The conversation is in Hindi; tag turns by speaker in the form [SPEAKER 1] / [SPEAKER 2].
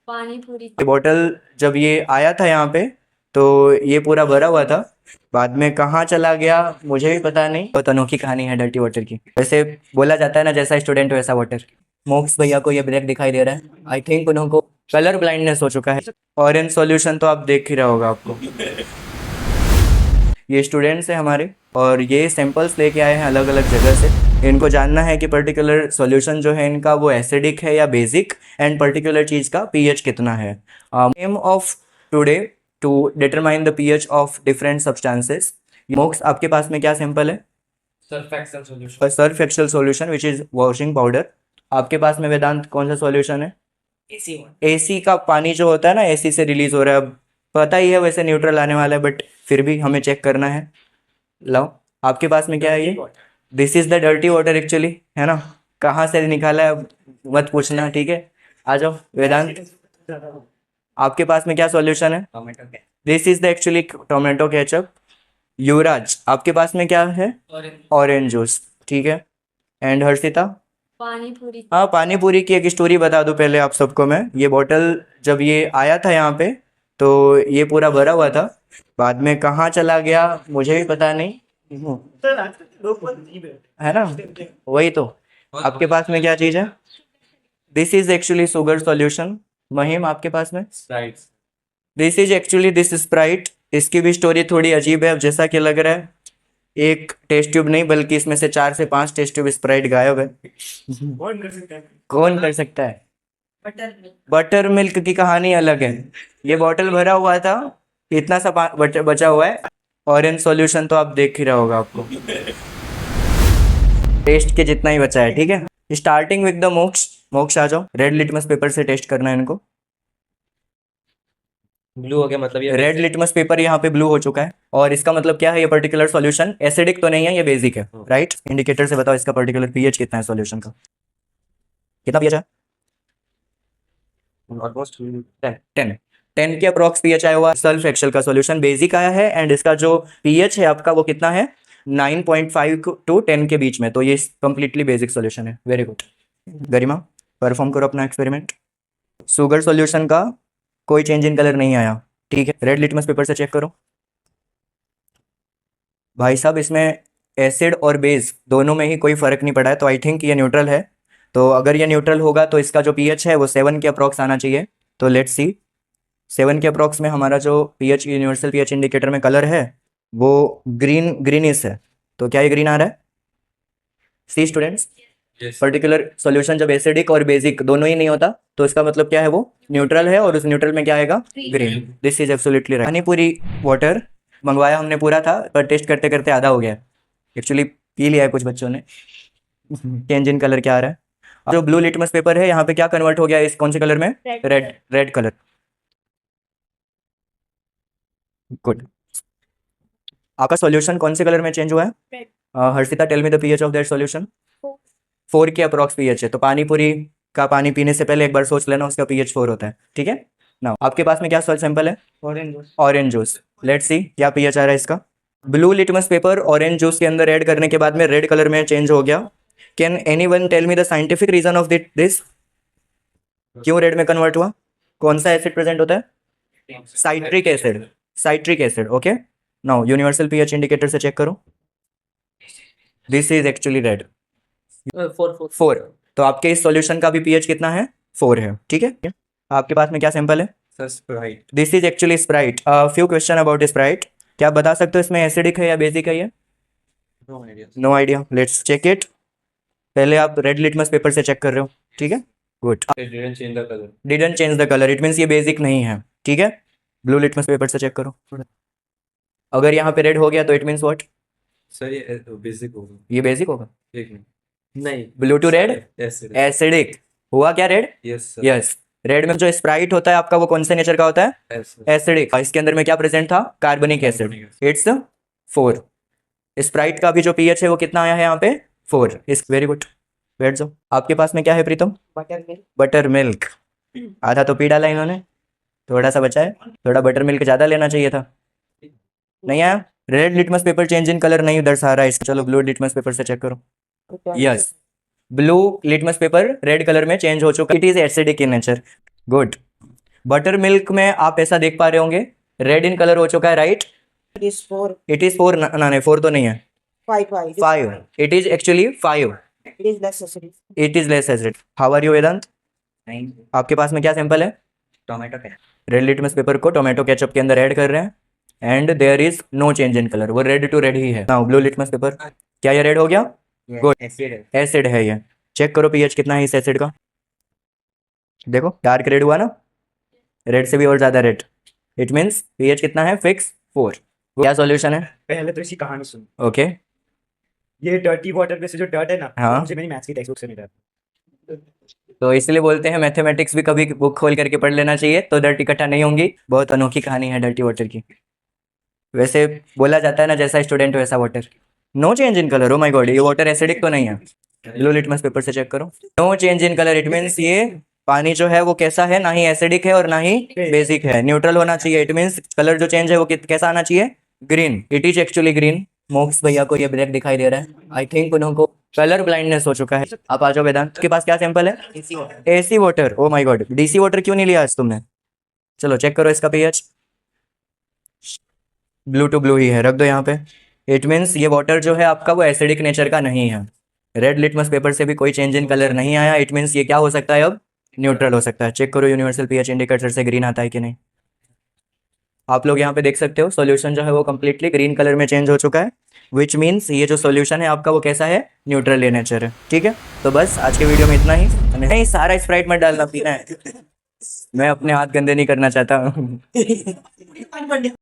[SPEAKER 1] पानी पूरी।
[SPEAKER 2] बॉटल जब ये आया था यहाँ पे तो ये पूरा भरा हुआ था। बाद में कहाँ चला गया मुझे भी पता नहीं। बहुत अनोखी कहानी है डर्टी वाटर की। वैसे बोला जाता है ना, जैसा स्टूडेंट वैसा वाटर। मोक्स भैया को ये ब्लैक दिखाई दे रहा है। आई थिंक उनको कलर ब्लाइंडनेस हो चुका है। ऑरेंज सॉल्यूशन तो आप देख ही रहा होगा आपको। ये स्टूडेंट्स हैं हमारे और ये सैंपल्स लेके आए हैं अलग अलग जगह से। इनको जानना है कि पर्टिकुलर सॉल्यूशन जो है इनका वो एसिडिक है या बेसिक, एंड पर्टिकुलर चीज़ का पीएच कितना है। Aim of today to determine the pH of different substances. मोक्स आपके पास में क्या सैंपल है? Surf Excel solution which is washing powder. आपके पास में वेदांत कौन सा सॉल्यूशन है? एसी का पानी जो होता है ना, एसी से रिलीज हो रहा है। अब पता ही है वैसे न्यूट्रल आने वाला है, बट फिर भी हमें चेक करना है। लाओ, आपके पास में क्या है? ये this is the dirty water actually, है ना। कहाँ से निकाला है मत पूछना, ठीक है। आ जाओ वेदांत, आपके पास में क्या सॉल्यूशन है? This is the actually tomato ketchup. Yuvraj आपके पास में क्या है? ऑरेंज जूस, ठीक है। एंड हर्षिता?
[SPEAKER 1] पानी पूरी।
[SPEAKER 2] हाँ, पानी पूरी की एक स्टोरी बता दूं पहले आप सबको मैं। ये बॉटल जब ये आया था यहाँ पे तो ये पूरा भरा हुआ था। बाद में कहाँ चला गया मुझे भी पता नहीं, है ना। वही तो। आपके पास में क्या चीज़ है? This is actually sugar solution. Mahim आपके पास में? This is actually this Sprite. इसकी भी स्टोरी थोड़ी अजीब है। अब जैसा कि लग रहा है एक टेस्ट ट्यूब नहीं बल्कि इसमें से 4 से 5 टेस्ट ट्यूब स्प्राइट गायब है। कौन कर सकता है? बटर मिल्क की कहानी अलग है। ये बॉटल भरा हुआ था, इतना सा बचा हुआ है। ऑरेंज सॉल्यूशन तो आप देख ही रहा होगा आपको। टेस्ट के जितना ही बचा है, ठीक है। स्टार्टिंग विद द मोक्ष। मोक्ष आ जाओ, रेड लिटमस पेपर से टेस्ट करना है इनको।
[SPEAKER 3] ब्लू हो गया मतलब ये
[SPEAKER 2] रेड लिटमस पेपर यहाँ पे ब्लू हो चुका है, और इसका मतलब क्या है? ये पर्टिकुलर सॉल्यूशन एसिडिक तो नहीं है, ये बेसिक है, राइट। इंडिकेटर से बताओ इसका पर्टिकुलर पीएच कितना है सॉल्यूशन का। कितना पीएच है?
[SPEAKER 3] ऑलमोस्ट
[SPEAKER 2] 10। 10 के अप्रॉक्स पीएच आया हुआ। सल्फ एक्सेल का सॉल्यूशन बेसिक आया है, एंड इसका जो पीएच है आपका वो कितना है? 9.5 टू 10 के बीच में। तो ये कंप्लीटली बेसिक सॉल्यूशन है। Very good. गरिमा, परफॉर्म करो अपना एक्सपेरिमेंट। शुगर सॉल्यूशन का कोई चेंज इन कलर नहीं आया, ठीक है। रेड लिटमस पेपर से चेक करो। भाई साहब, इसमें एसिड और बेस दोनों में ही कोई फर्क नहीं पड़ा है, तो आई थिंक ये न्यूट्रल है। तो अगर ये न्यूट्रल होगा तो इसका जो पीएच है वो 7 के अप्रॉक्स आना चाहिए। तो लेट्स सी, 7 के अप्रॉक्स में हमारा जो पीएच, यूनिवर्सल पीएच इंडिकेटर में कलर है वो ग्रीनिश है। तो क्या ये ग्रीन आ रहा है? सी स्टूडेंट्स, पर्टिकुलर सॉल्यूशन जब एसिडिक और बेसिक दोनों ही नहीं होता तो इसका मतलब क्या है? वो न्यूट्रल है, और उस न्यूट्रल में क्या आएगा? Green. This is absolutely right. Panipuri water मंगवाया हमने पूरा था, पर टेस्ट करते करते आधा हो गया एक्चुअली। पी लिया है कुछ बच्चों ने। चेंज इन कलर क्या आ रहा है? जो ब्लू लिटमस पेपर है यहाँ पे क्या कन्वर्ट हो गया इस कौन से कलर में? रेड। Red colour. गुड। आपका सॉल्यूशन कौन से कलर में चेंज हुआ है? Harshita, tell me the pH of that solution. 4 के अप्रॉक्स पीएच है। तो पानी पूरी का पानी पीने से पहले एक बार सोच लेना उसका पीएच 4 होता है, ठीक है ना। आपके पास में क्या सॉल्ट सैंपल है? Orange juice. लेट्स सी क्या पीएच आ रहा है इसका। Blue litmus paper orange juice के अंदर ऐड करने के बाद में रेड कलर में चेंज हो गया। Can anyone tell me the scientific reason of this? क्यों रेड में कन्वर्ट हुआ? कौन सा एसिड प्रेजेंट होता है? Citric acid. Citric acid, okay. Now universal pH indicator से चेक करो। This is actually red. 4। तो आपके इस सॉल्यूशन का भी पीएच कितना है? 4 है, ठीक है। आपके पास में क्या सैंपल है?
[SPEAKER 3] Sprite.
[SPEAKER 2] This is actually Sprite. Few question about Sprite. क्या आप बता सकते हो इसमें एसिडिक है या बेसिक है? ये no idea. Let's check it. पहले आप रेड लिटमस पेपर से चेक कर रहे हो, ठीक है। Good.
[SPEAKER 3] Didn't change the colour.
[SPEAKER 2] Didn't change the colour, it means ये बेसिक नहीं है, ठीक है। ब्लू लिटमस पेपर से चेक करो। अगर यहाँ पे रेड हो गया तो इट मीन्स व्हाट?
[SPEAKER 3] सर ये बेसिक होगा।
[SPEAKER 2] ये बेसिक होगा।
[SPEAKER 3] एक मिनट। नहीं,
[SPEAKER 2] blue to red,
[SPEAKER 3] acid.
[SPEAKER 2] Acidic. हुआ क्या red?
[SPEAKER 3] Yes sir.
[SPEAKER 2] Yes. Red में जो स्प्राइट होता है आपका वो कौन से नेचर का होता है? एसिडिक। इसके अंदर में क्या प्रेजेंट था? कार्बनिक एसिड। इट्स 4। स्प्राइट का भी जो पीएच है वो कितना आया है यहाँ पे? 4। इस वेरी गुड। बैठ जाओ। आपके पास में क्या है Pritam?
[SPEAKER 1] Buttermilk.
[SPEAKER 2] Buttermilk. आधा तो पी डाला इन्होंने, थोड़ा सा बचा है। थोड़ा बटर मिल्क ज़्यादा लेना चाहिए था। नहीं आया। Red litmus paper change in colour नहीं दर्शा रहा है इसका। चलो ब्लू लिटमस पेपर से चेक करो। Yes, blue litmus paper red colour में चेंज हो चुका। It is acidic in nature. Good. Butter milk में आप ऐसा देख पा रहे होंगे, रेड इन कलर हो चुका है, right?
[SPEAKER 1] It is 4,
[SPEAKER 2] it is 4, ना नहीं 4 तो नहीं है,
[SPEAKER 1] 5, 5.
[SPEAKER 2] 5, it is actually 5,
[SPEAKER 1] It is less acidic.
[SPEAKER 2] It is less acid. How are you Vedant? आपके पास में क्या सैंपल है?
[SPEAKER 3] टोमेटो के
[SPEAKER 2] रेड लिटमस पेपर को टोमेटो केचप के अंदर ऐड कर रहे हैं and there is no change in colour, वो रेड टू रेड ही है। नाउ ब्लू लिटमस पेपर, क्या ये रेड हो गया? Good.
[SPEAKER 3] एसिड है।
[SPEAKER 2] एसिड है ये। चेक करो पीएच कितना है इस एसिड का, देखो डार्क रेड हुआ ना, रेड से भी और ज्यादा रेड, इट मीन्स पीएच कितना है? फिक्स 4। क्या सॉल्यूशन है?
[SPEAKER 4] पहले तो इसकी कहानी सुन।
[SPEAKER 2] ओके
[SPEAKER 4] ये डर्टी वाटर में से जो डर्ट है ना,
[SPEAKER 2] हाँ।
[SPEAKER 4] वो मुझे मेरी मैथ्स की टेक्स्ट बुक से मिला है।
[SPEAKER 2] तो इसलिए बोलते हैं मैथमेटिक्स भी कभी बुक खोल करके पढ़ लेना चाहिए, तो डर्ट इकट्ठा नहीं होंगी। बहुत अनोखी कहानी है डर्टी वाटर की। वैसे बोला जाता है ना, जैसा स्टूडेंट वैसा water. No change in colour, oh my god, ये वाटर एसिडिक तो नहीं है? ब्लू लिटमस पेपर से चेक करो, no change in colour, it means ये पानी जो है वो कैसा है? ना ही एसिडिक है और ना ही बेसिक है, न्यूट्रल होना चाहिए। इट मीन्स कलर जो चेंज है वो कैसा आना चाहिए? Green. It is actually green. MOOCs भैया को ये ब्लैक दिखाई दे रहा है, आई थिंक उनको कलर ब्लाइंडनेस हो चुका है। आप आ जाओ वेदांत के पास, क्या सैंपल है? AC water. O my God, DC water क्यों नहीं लिया आज तुमने? चलो चेक करो इसका पीएच, ब्लू टू ब्लू ही है, रख दो यहाँ पे। इट मीन्स ये वाटर जो है आपका वो एसिडिक नेचर का नहीं है। रेड लिटमस पेपर से भी कोई चेंज इन कलर नहीं आया, इट मीन्स ये क्या हो सकता है? अब न्यूट्रल हो सकता है। चेक करो यूनिवर्सल पीएच इंडिकेटर से ग्रीन आता है कि नहीं। आप लोग यहाँ पे देख सकते हो सॉल्यूशन जो है वो कम्प्लीटली ग्रीन कलर में चेंज हो चुका है, विच मीन्स ये जो सॉल्यूशन है आपका वो कैसा है? न्यूट्रल इन नेचर है। ठीक है, तो बस आज के वीडियो में इतना ही। नहीं, सारा स्प्राइट मत डालना, पीना है। मैं अपने हाथ गंदे नहीं करना चाहता।